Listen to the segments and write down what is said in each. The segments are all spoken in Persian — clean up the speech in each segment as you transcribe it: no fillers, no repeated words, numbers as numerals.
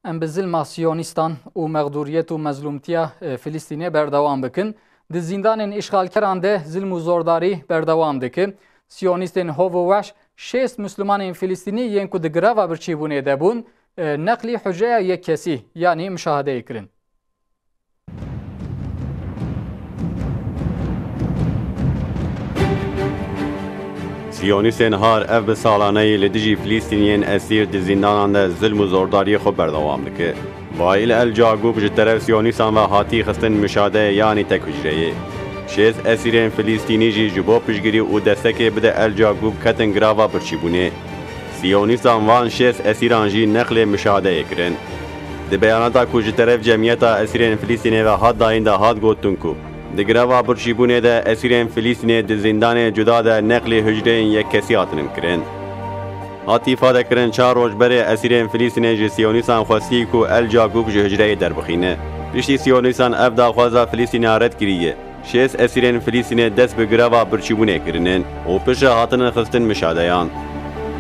ام به ظلم سیونیستان و مغدوریت و مظلومتیا فلسطینی بردوام بکن د زندان اشغالکران ده ظلم و زورداری بردوام دکه سیونیستان هو و وش 6 مسلمان فلسطینی ین کو دگرا و برچیبونه دبون نقلی حجره یک کسی یعنی مشاهده کرن. سیونیستان هار اف به سالانه لدیجی فلسطینیین اسیر د زندانان ده ظلم و زورداری خود بردوام دکه. وائل الجاگوب جترف سیونیستان و هاتی خستن مشاهده یعنی تک حجره. 6 اسیرین فلسطینی جی جبو پشگیری و دستک بده الجاگوب کتن گراوا برچیبونه. سیونیستان وان 6 اسیران جی نقل مشاهده کرن. د بیاناتا کو جترف جمعیتا اسیرین فلسطینی و هات داین ده هات گوتن کو. د گراوا برچیبونه ده اسیرین فلسطینی د زندان جدا ده نقل حجره یک کسی هاتنم کرن. هاتی ifade کرن 4 روز بره اسیرین فلسطینی جی سیونیستان خواستی کو الجاگوب جی حجره در بخینه. پشتی سیونیستان اف دا خوازا فلسطینی رد کریه. 6 اسیرین فلسطینی دست به گراوا برچیبونه کرنن و پش هاتن خستن مشادیان.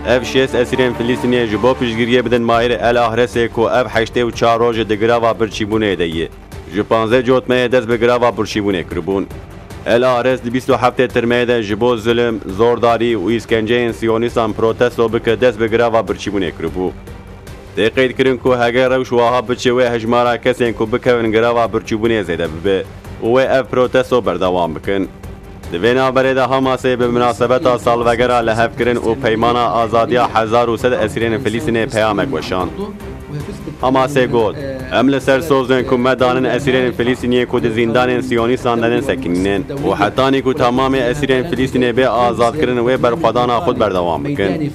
اف 6 اسیرین فلسطینی جبو پشگیریه بدن مایر الاهرسه کو اف 84 روز د گراوا برچیبونه دیه. جو 15 جوتمه دست به گراوا برچیبونه کربون. الاهرس 27 ترمه ده جبو ظلم، زورداری و اسکنجه سیونیستان پروتستو بکه دست به گراوا برچیبونه کربو. تقید کرن کو هگر روش واها بچه و هجمارا کسین کو بکون گراوا برچیبونه زیده ببه و اف پروتستو بردوام بکن. دوینا برده حماسه به مناسبت سالوگرا لحف کرن و پیمانا آزادیا 1100 اسیرین فلسطینی پیامک وشان. حماسه گود ام لسر سوزن که مدانن اسیرین فلسطینی که د زندان سیونیستان دنن سکنین و حتی که تمام اسیرین فلسطینی به آزاد کرن و برخوادان خود بردوام بکن.